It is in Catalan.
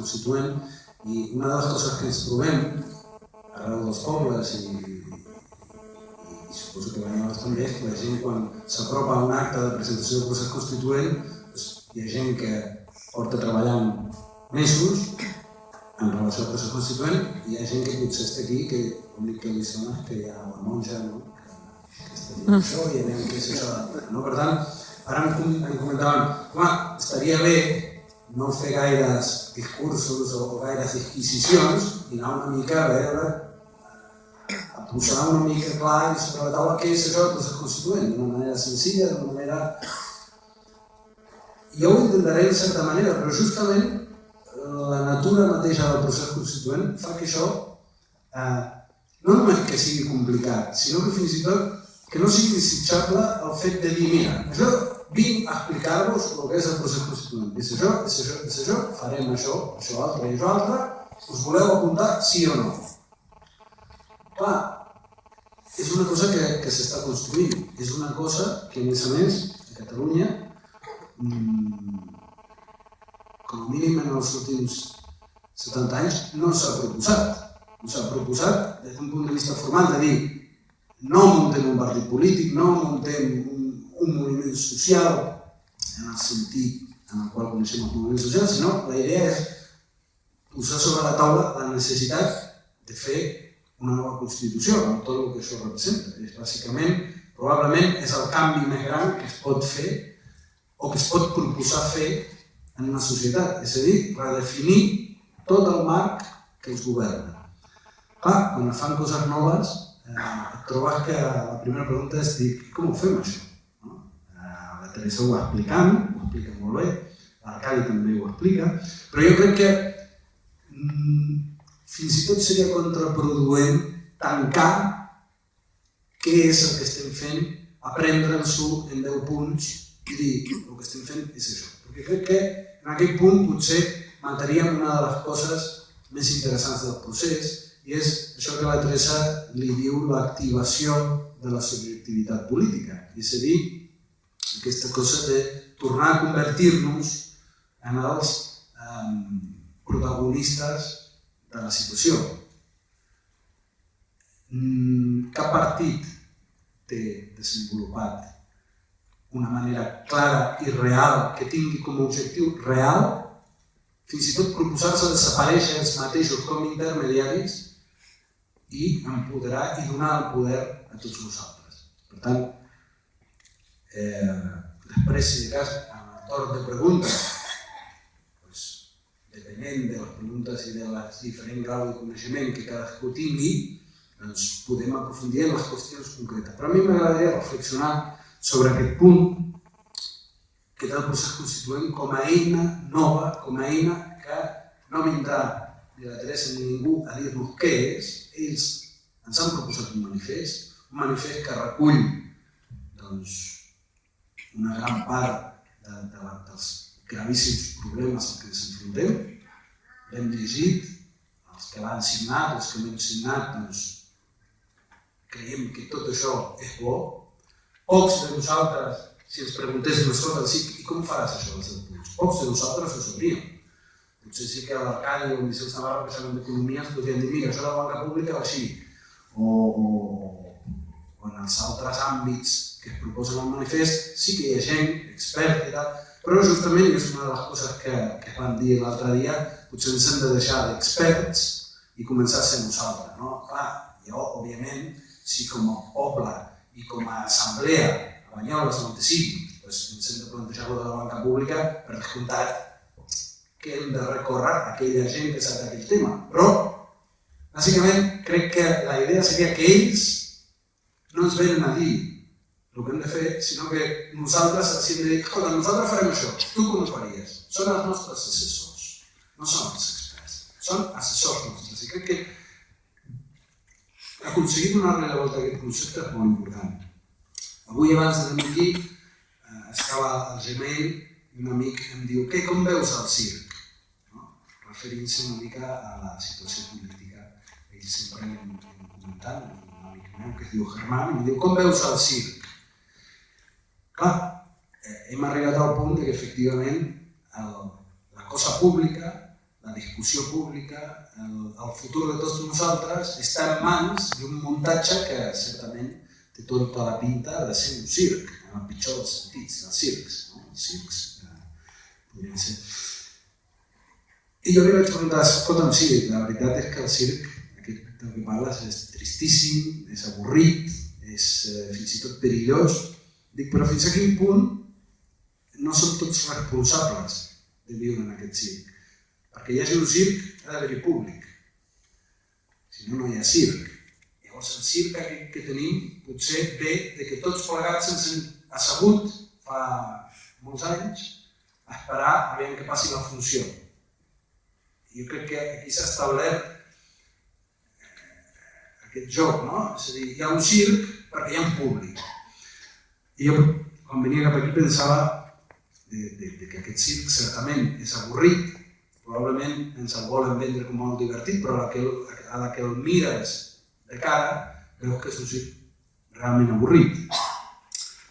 constituent, i una de les coses que ens trobem arreu dels pobles i suposo que Banyoles també és que la gent quan s'apropa a un acte de presentació del procés constituent hi ha gent que porta treballant mesos en relació al procés constituent i hi ha gent que potser està aquí que l'únic que li sona és que hi ha la monja que està dient això i anem què és això. Per tant, ara em comentàvem, home, estaria bé no fer gaires discursos o gaires disquisicions i anar una mica a veure, a posar una mica clar sobre la taula què és això del procés constituent, d'una manera senzilla, d'una manera... Jo ho intentaré de certa manera, però justament la natura mateixa del procés constituent fa que això no només que sigui complicat, sinó que fins i tot que no sigui desitjable el fet de dir, mira, jo vinc a explicar-vos el que és el procés constituent. És això, farem això, això altre i això altre, us voleu apuntar sí o no? Clar, és una cosa que s'està construint, és una cosa que a més, a Catalunya, com a mínim en els últims 70 anys, no s'ha proposat. No s'ha proposat des d'un punt de vista formal de dir no muntem un partit polític, no muntem un moviment social en el sentit en el qual coneixem els moviments socials, sinó la idea és posar sobre la taula la necessitat de fer una nova Constitució, amb tot el que això representa. És bàsicament, probablement, és el canvi més gran que es pot fer o que es pot proposar fer en una societat, és a dir, redefinir tot el marc que ens governa. Clar, quan es fan coses noves, et trobes que la primera pregunta és dir, com ho fem això? La Teresa ho va explicant, ho explica molt bé, l'Arcadi també ho explica, però jo crec que fins i tot seria contraproduent tancar què és el que estem fent, aprendre-s'ho en 10 punts i dir, el que estem fent és això. Perquè crec que en aquell punt potser mataríem una de les coses més interessants del procés i és això que la Teresa li diu l'activació de la subjectivitat política. És a dir, aquesta cosa de tornar a convertir-nos en els protagonistes de la situació. Cap partit té desenvolupat una manera clara i real que tingui com a objectiu real fins i tot proposar-se desaparèixer els mateixos com a intermediaris i empoderar i donar el poder a tots nosaltres. Per tant, després, si de cas, en el torn de preguntes, depenent de les preguntes i de les diferents graus de coneixement que cadascú tingui, doncs podem aprofundir en les qüestions concretes. Però a mi m'agradaria reflexionar sobre aquest punt que té el procés constituent com a eina nova, com a eina que no vindrà ni la Teresa ni ningú a dir-nos què és. Ells ens han proposat un manifest que recull una gran part dels gravíssims problemes als que ens enfrontem. L'hem llegit, els que l'han signat, els que l'hem signat, creiem que tot això és bo. Pocs de nosaltres, si ens preguntéssim escolta, i com faràs això dels 10 punts? Pocs de nosaltres ho sabríem. Potser sí que l'Arcadi o el Michel Navarro, que saben d'economia, ens podrien dir mira, això de la banca pública va així. O en els altres àmbits que es proposen al manifest sí que hi ha gent, expert i tal, però justament, i és una de les coses que es van dir l'altre dia, potser ens hem de deixar d'experts i començar a ser nosaltres. Clar, jo, òbviament, si com a poble i com a assemblea a Banyoles, on sigui, ens hem de plantejar-ho de la banca pública, per descomptat que hem de recórrer a aquella gent que sap d'aquell tema. Però, bàsicament, crec que la idea seria que ells no ens venen a dir el que hem de fer, sinó que nosaltres els hem de dir escolta, nosaltres farem això, tu com ho faries? Són els nostres assessors, no són els experts, són assessors nostres. I crec que aconseguir donar-li la volta a aquest concepte és molt important. Avui, abans de venir aquí, estava al Gmail i un amic em diu com veus el circ? Referint-se una mica a la situació política. Ell sempre hem comentat, un amic meu que es diu Germán, i em diu com veus el circ? Clar, hem arribat al punt que efectivament la cosa pública, la discussió pública, el futur de tots nosaltres, està en mans d'un muntatge que certament té tota la pinta de ser un circ, en el pitjor dels sentits, dels circs. Els circs podrien ser. I jo li vaig preguntar, escolta'm, sí, la veritat és que el circ, aquest del que parles, és tristíssim, és avorrit, és fins i tot perillós. Dic, però fins a quin punt no som tots responsables de viure en aquest circ? Perquè hi hagi un circ, ha d'haver-hi públic. Si no, no hi ha circ. Llavors, el circ que tenim potser ve de que tots plegats ens hem assegut fa molts anys a esperar a veure què passi la funció. Jo crec que aquí s'ha establert aquest joc, no? És a dir, hi ha un circ perquè hi ha un públic. I jo, quan venia cap aquí, pensava que aquest circ certament és avorrit, probablement ens el volen vendre com molt divertit, però a la que el mires de cara, veus que és un circ realment avorrit.